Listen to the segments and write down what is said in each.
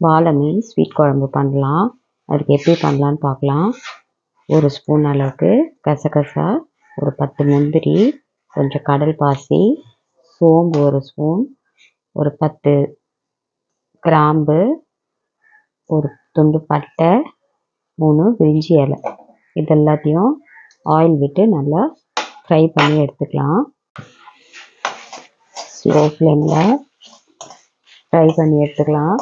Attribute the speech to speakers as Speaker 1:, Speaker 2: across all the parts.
Speaker 1: வாழை மீன் ஸ்வீட் குழம்பு பண்ணலாம். அதுக்கு எப்படி பண்ணலான்னு பார்க்கலாம். 1 ஸ்பூன் அளவுக்கு கசகசா, ஒரு 10 முந்திரி, கொஞ்சம் கடல் பாசி, சோம்பு 1 ஸ்பூன், ஒரு 10 கிராம்பு, ஒரு துண்டு பட்டை, 3 பிரிஞ்சி இலை. இது எல்லாத்தையும் ஆயில் விட்டு நல்லா ஃப்ரை பண்ணி எடுத்துக்கலாம். ஸ்லோ ஃப்ளேமில் ஃப்ரை பண்ணி எடுத்துக்கலாம்.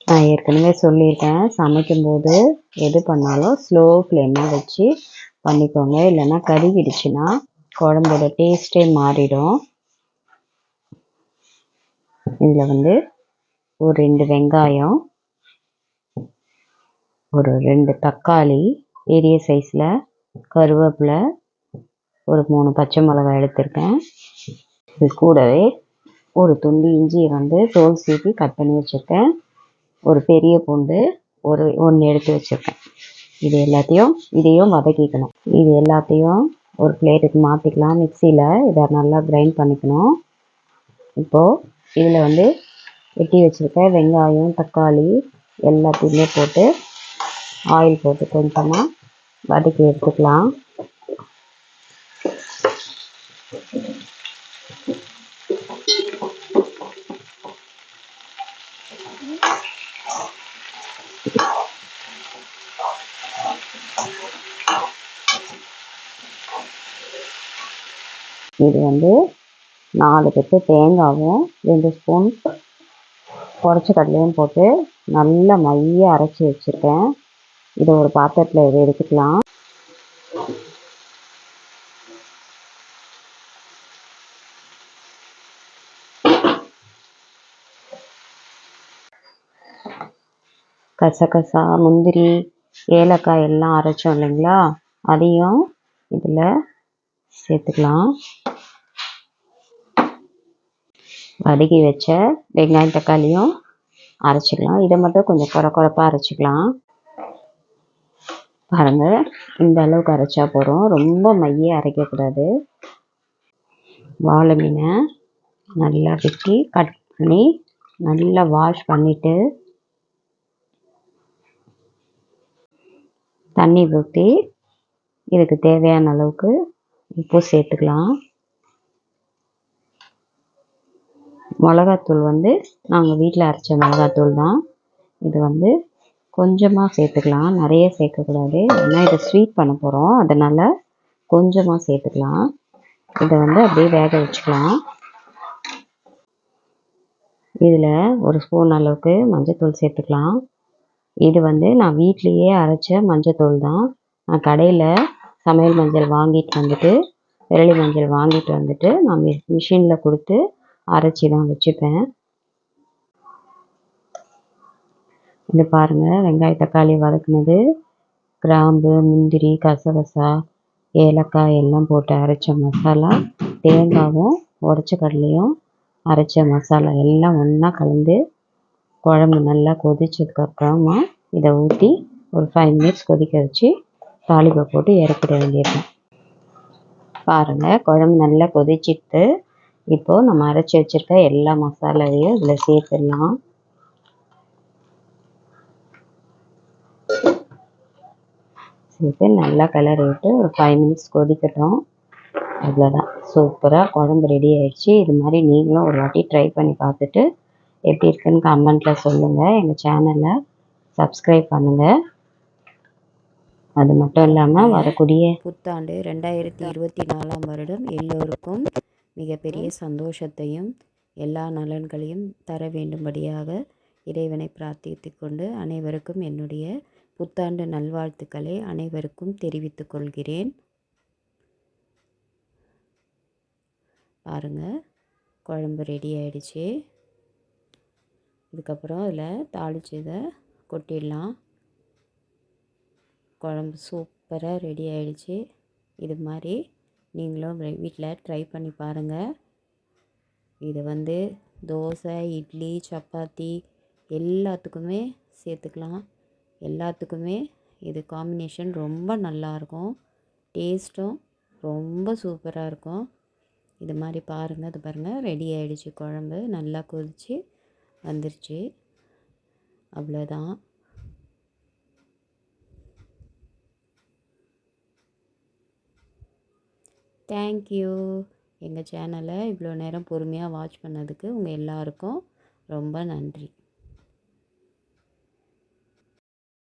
Speaker 1: நான் ஏற்கனவே சொல்லியிருக்கேன், சமைக்கும்போது எது பண்ணாலும் ஸ்லோ ஃப்ளேமில் வச்சு பண்ணிக்கோங்க. இல்லைன்னா கருகிடுச்சுன்னா குழம்போட டேஸ்ட்டே மாறிடும். இதில் ஒரு 2 வெங்காயம், ஒரு 2 தக்காளி பெரிய சைஸில், கருவேப்பிலை, ஒரு 3 பச்சை மிளகாய் எடுத்திருக்கேன். இது கூடவே ஒரு துண்டு இஞ்சியை தோல் சீவி கட் பண்ணி வச்சுருக்கேன். ஒரு பெரிய பூண்டு ஒன்று எடுத்து வச்சுருக்கேன். இதையும் வதக்கிக்கணும். இது எல்லாத்தையும் ஒரு பிளேட்டுக்கு மாற்றிக்கலாம். மிக்சியில் இதை நல்லா கிரைண்ட் பண்ணிக்கணும். இப்போது இதில் வெட்டி வச்சுருக்க வெங்காயம், தக்காளி எல்லாத்தையுமே போட்டு ஆயில் போட்டு கொஞ்சமாக வதக்கி எடுத்துக்கலாம். இது 4 கட்டு தேங்காவும் 2 ஸ்பூன் உடச்ச கடலையும் போட்டு நல்லா மைய அரைச்சி வச்சுருக்கேன். இதை ஒரு பாத்திரத்தில் எடுத்துக்கலாம். கசகசா, முந்திரி, ஏலக்காய் எல்லாம் அரைச்சோம் இல்லைங்களா, அதையும் இதில் சேர்த்துக்கலாம். வதக்கி வச்ச வெங்காயம் தக்காளியும் அரைச்சிக்கலாம். இதை மட்டும் கொஞ்சம் குறைப்பாக அரைச்சிக்கலாம். பாருங்கள், இந்த அளவுக்கு அரைச்சா போதும், ரொம்ப மைய அரைக்கக்கூடாது. வாழை மீனை நல்லா வெட்டி கட் பண்ணி நல்லா வாஷ் பண்ணிவிட்டு தண்ணி ஊற்றி இதுக்கு தேவையான அளவுக்கு உப்பு சேர்த்துக்கலாம். மிளகாத்தூள் நாங்கள் வீட்டில் அரைச்ச மிளகாத்தூள் தான். இது கொஞ்சமாக சேர்த்துக்கலாம், நிறைய சேர்க்கக்கூடாது. ஏன்னா இதை ஸ்வீட் பண்ண போகிறோம், அதனால் கொஞ்சமாக சேர்த்துக்கலாம். இதை அப்படியே வேக வச்சுக்கலாம். இதில் 1 ஸ்பூன் அளவுக்கு மஞ்சத்தூள் சேர்த்துக்கலாம். இது நான் வீட்டிலையே அரைச்ச மஞ்சத்தூள் தான். நான் கடையில் சமையல் மஞ்சள் வாங்கிட்டு விரலி மஞ்சள் வாங்கிட்டு நான் மிஷினில் கொடுத்து அரைச்சி தான் வச்சுப்பேன். இது பாருங்கள், வெங்காய தக்காளி வதக்குனது, கிராம்பு, முந்திரி, கசகசா, ஏலக்காய் எல்லாம் போட்டு அரைச்ச மசாலா, தேங்காயும் உடச்ச கடலையும் அரைச்ச மசாலா எல்லாம் ஒன்றா கலந்து குழம்பு நல்லா கொதிச்சதுக்கப்புறமா இதை ஊற்றி ஒரு 5 மினிட்ஸ் கொதிக்க வச்சு தாளிப்பை போட்டு இறக்கிட வேண்டியது. பாருங்கள், குழம்பு நல்லா கொதிச்சிட்டு இப்போது நம்ம அரைச்சி வச்சுருக்க எல்லா மசாலாவையும் இதில் சேர்த்துடலாம். சேர்த்து நல்லா கிளறி விட்டு ஒரு 5 மினிட்ஸ் கொதிக்கட்டும். அவ்வளோதான், சூப்பராக குழம்பு ரெடி ஆயிடுச்சு. இது மாதிரி நீங்களும் ஒரு வாட்டி ட்ரை பண்ணி பார்த்துட்டு எப்படி இருக்குன்னு கமெண்ட்டில் சொல்லுங்கள். எங்கள் சேனலை சப்ஸ்கிரைப் பண்ணுங்கள். அது மட்டும் இல்லாமல் வரக்கூடிய புத்தாண்டு 2024ஆம் வருடம் எல்லோருக்கும் மிகப்பெரிய சந்தோஷத்தையும் எல்லா நலன்களையும் தர வேண்டும்படியாக இறைவனை பிரார்த்தித்து கொண்டு அனைவருக்கும் என்னுடைய புத்தாண்டு நல்வாழ்த்துக்களை அனைவருக்கும் தெரிவித்துக் கொள்கிறேன். பாருங்கள், குழம்பு ரெடி ஆயிடுச்சு. இதுக்கப்புறம் அதில் தாளிச்சதை கொட்டிடலாம். குழம்பு சூப்பராக ரெடி ஆயிடுச்சு. இது மாதிரி நீங்களும் வீட்டில் ட்ரை பண்ணி பாருங்கள். இது தோசை, இட்லி, சப்பாத்தி எல்லாத்துக்குமே சேர்த்துக்கலாம். எல்லாத்துக்குமே இது காம்பினேஷன் ரொம்ப நல்லாயிருக்கும். டேஸ்ட்டும் ரொம்ப சூப்பராக இருக்கும். இது மாதிரி பாருங்கள். அது பாருங்கள் ரெடி ஆகிடுச்சு. குழம்பு நல்லா கொதித்து வந்துருச்சு. அவ்வளோதான். தேங்க்யூ. எங்கள் சேனலை இவ்வளோ நேரம் பொறுமையாக வாட்ச் பண்ணதுக்கு உங்கள் எல்லாருக்கும் ரொம்ப நன்றி.